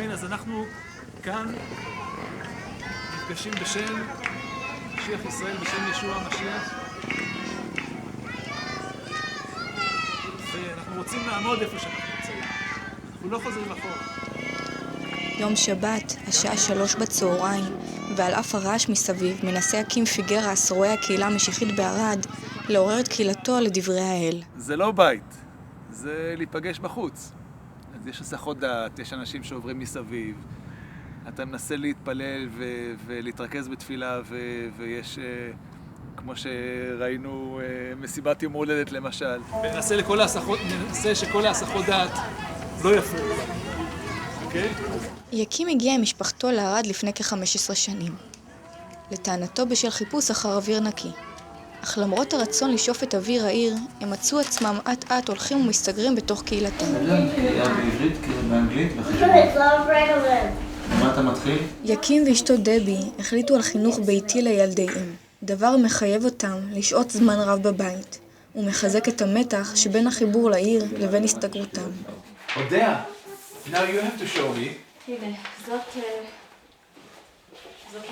אמן. אז אנחנו כאן נפגשים בשם משיח ישראל, בשם ישוע המשיח. ואנחנו רוצים לעמוד איפה שאנחנו נמצאים. אנחנו לא חוזרים אחורה. יום שבת, השעה 3 בצהריים, ועל אף הרעש מסביב, מנסה יקים פיגרס, רואה הקהילה המשיחית בערד, לעורר את קהילתו לדברי האל. זה לא בית, זה להיפגש בחוץ. אז יש הסחות דעת, יש אנשים שעוברים מסביב. אתה מנסה להתפלל ולהתרכז בתפילה, ויש, כמו שראינו, מסיבת יום הולדת למשל. ננסה שכל ההסחות דעת לא יפריעו. אוקיי? יקים הגיע עם משפחתו לערד לפני כ-15 שנים. לטענתו בשל חיפוש אחר אוויר נקי. אך למרות הרצון לשאוף את אוויר העיר, הם מצאו עצמם אט-אט הולכים ומסתגרים בתוך קהילתם. היה בעברית, באנגלית, בחשבון. מה אתה מתחיל? יקים ואשתו דבי החליטו על חינוך ביתי לילדיהם, דבר מחייב אותם לשהות זמן רב בבית, ומחזק את המתח שבין החיבור לעיר לבין הסתגרותם. אודיה, now you have to show me. הנה, זאת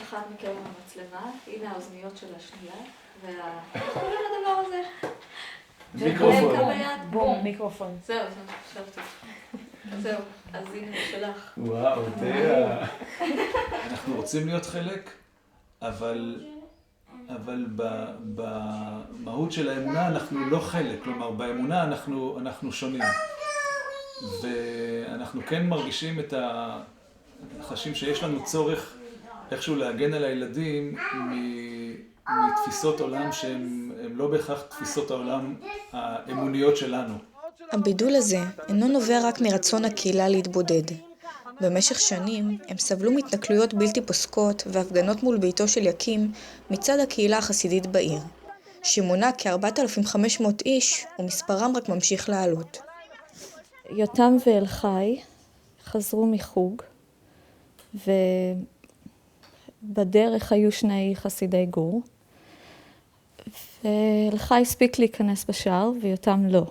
אחת מכיוון המצלמה, הנה האוזניות של השנייה, איך קוראים לדבר הזה? מיקרופון. בום, מיקרופון. זהו, חשבתי. זהו, אז הנה שלך. וואו, אודיה. אנחנו רוצים להיות חלק, אבל במהות של האמונה אנחנו לא חלק, כלומר באמונה אנחנו שונים. ואנחנו כן מרגישים חשים שיש לנו צורך איכשהו להגן על הילדים מתפיסות עולם שהן לא בהכרח תפיסות העולם האמוניות שלנו. הבידול הזה אינו נובע רק מרצון הקהילה להתבודד. במשך שנים הם סבלו מהתנכלויות בלתי פוסקות והפגנות מול ביתו של יקים מצד הקהילה החסידית בעיר, שמונה כ-4,500 איש ומספרם רק ממשיך לעלות. יותם ואלחי חזרו מחוג, ובדרך היו שני חסידי גור, ואלחי הספיק להיכנס בשער ויותם לא. הוא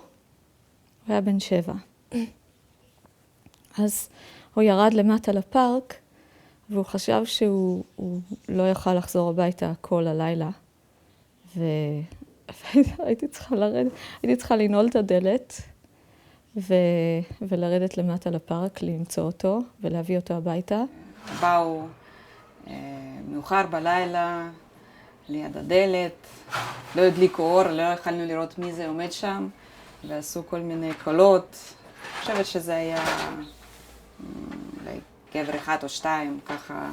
היה בן 7. אז הוא ירד למטה לפארק, והוא חשב שהוא לא יוכל לחזור הביתה כל הלילה, והייתי צריכה לרדת, הייתי צריכה לנעול את הדלת, ולרדת למטה לפארק, למצוא אותו ולהביא אותו הביתה. באו מאוחר בלילה, ליד הדלת, לא הדליקו אור, לא יכולנו לראות מי זה עומד שם, ועשו כל מיני קולות. אני חושבת שזה היה גבר אחד או שתיים, ככה.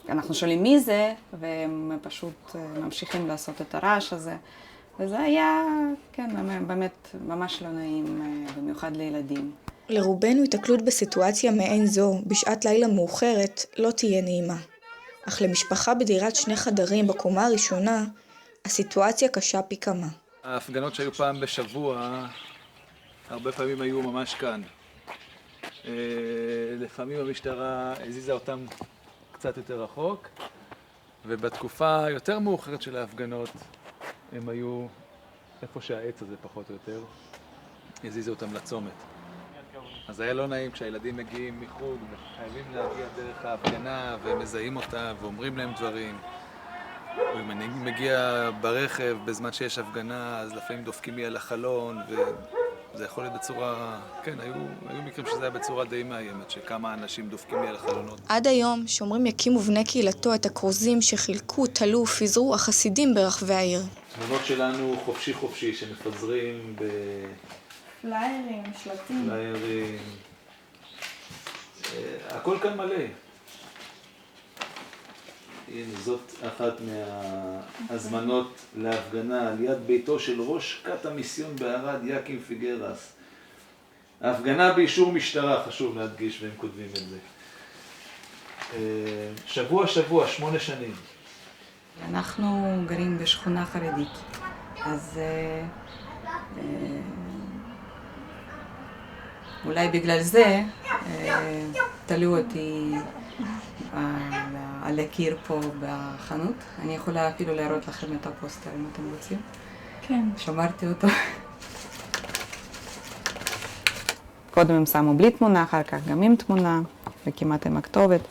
ואנחנו שואלים מי זה, והם פשוט ממשיכים לעשות את הרעש הזה. וזה היה, כן, באמת ממש לא נעים, במיוחד לילדים. לרובנו התקלות בסיטואציה מעין זו בשעת לילה מאוחרת לא תהיה נעימה. אך למשפחה בדירת 2 חדרים בקומה הראשונה, הסיטואציה קשה פי כמה. ההפגנות שהיו פעם בשבוע, הרבה פעמים היו ממש כאן. לפעמים המשטרה הזיזה אותם קצת יותר רחוק, ובתקופה יותר מאוחרת של ההפגנות, הם היו איפה שהעץ הזה פחות או יותר, הזיזו אותם לצומת. אז היה לא נעים כשהילדים מגיעים מחוג וחייבים להגיע דרך ההפגנה ומזהים אותה ואומרים להם דברים. ואם אני מגיע ברכב בזמן שיש הפגנה, אז לפעמים דופקים לי על החלון, וזה יכול להיות בצורה, כן, היו מקרים שזה היה בצורה די מאיימת, שכמה אנשים דופקים לי על החלונות. עד היום שומרים יקים ובני קהילתו את הכרוזים שחילקו, תלו ופיזרו החסידים ברחבי העיר. תמונות שלנו חופשי שמפזרים פליירים, שלטים. פליירים. הכל כאן מלא. הנה, זאת אחת מההזמנות להפגנה על יד ביתו של ראש כת המיסיון בערד, יקים פיגרס. ההפגנה באישור משטרה, חשוב להדגיש, והם כותבים את זה. שבוע, 8 שנים. אנחנו גרים בשכונה חרדית, אז אולי בגלל זה תלו אותי על הקיר פה בחנות. אני יכולה אפילו להראות לכם את הפוסטר אם אתם רוצים. כן. שמרתי אותו. קודם הם שמו בלי תמונה, אחר כך גם עם תמונה, וכמעט עם הכתובת.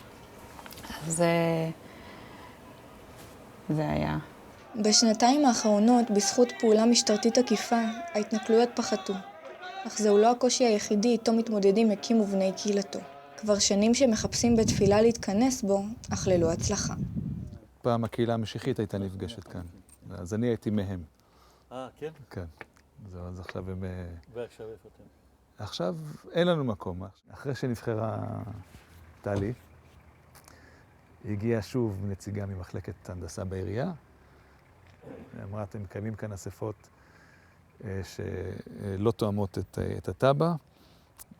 אז זה היה. בשנתיים האחרונות, בזכות פעולה משטרתית עקיפה, ההתנכלויות פחתו. אך זהו לא הקושי היחידי איתו מתמודדים יקים ובני קהילתו. כבר שנים שמחפשים בתפילה להתכנס בו, אך ללא הצלחה. פעם הקהילה המשיחית הייתה נפגשת כאן, אז אני הייתי מהם. כן? כן. אז עכשיו הם... ועכשיו איפה אתם? עכשיו אין לנו מקום. אחרי שנבחרה טלי, הגיעה שוב נציגה ממחלקת הנדסה בעירייה. אמרה, אתם מקיימים כאן אספות שלא תואמות את הטאבע,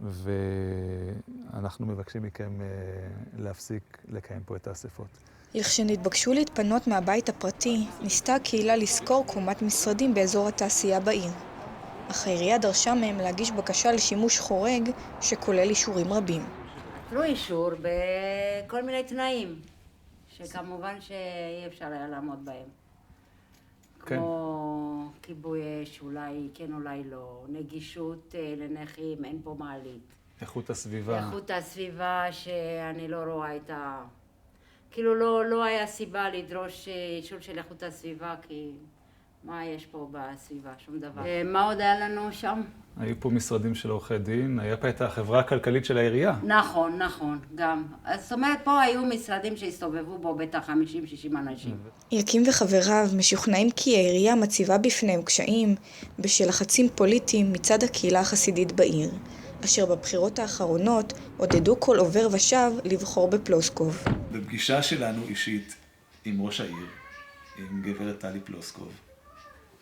ואנחנו מבקשים מכם להפסיק לקיים פה את האספות. לכשנתבקשו להתפנות מהבית הפרטי, ניסתה הקהילה לשכור קומת משרדים באזור התעשייה בעיר. אך העירייה דרשה מהם להגיש בקשה לשימוש חורג שכולל אישורים רבים. נתנו אישור בכל מיני תנאים, שכמובן שאי אפשר היה לעמוד בהם. כן. כמו כיבוי אש, אולי כן אולי לא, נגישות לנכים, אין פה מעלית. איכות הסביבה. איכות הסביבה שאני לא רואה את ה... כאילו לא היה סיבה לדרוש אישור של איכות הסביבה, כי מה יש פה בסביבה? שום דבר. מה עוד היה לנו שם? היו פה משרדים של עורכי דין, היה פה את החברה הכלכלית של העירייה. נכון, גם. זאת אומרת, פה היו משרדים שהסתובבו בו בטח 50-60 אנשים. יקים וחבריו משוכנעים כי העירייה מציבה בפניהם קשיים בשל לחצים פוליטיים מצד הקהילה החסידית בעיר, אשר בבחירות האחרונות עודדו כל עובר ושב לבחור בפלוסקוב. בפגישה שלנו אישית עם ראש העיר, עם גברת טלי פלוסקוב,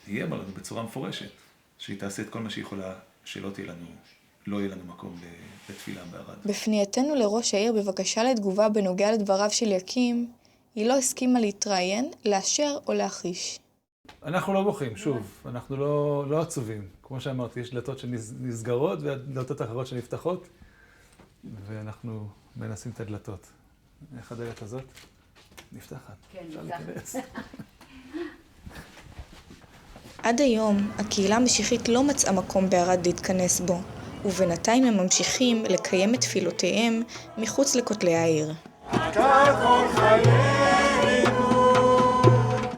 היא אמרה לנו בצורה מפורשת שהיא תעשה את כל מה שהיא יכולה שלא יהיה לנו מקום לתפילה בערד. בפנייתנו לראש העיר בבקשה לתגובה בנוגע לדבריו של יקים, היא לא הסכימה להתראיין, לאשר או להכחיש. אנחנו לא בוכים, שוב, אנחנו לא עצובים. כמו שאמרתי, יש דלתות שנסגרות ודלתות אחרות שנפתחות, ואנחנו מנסים את הדלתות. איך הדלת הזאת? נפתחת. כן, נפתחת. עד היום, הקהילה המשיחית לא מצאה מקום בערד להתכנס בו, ובינתיים הם ממשיכים לקיים את תפילותיהם מחוץ לכותלי העיר.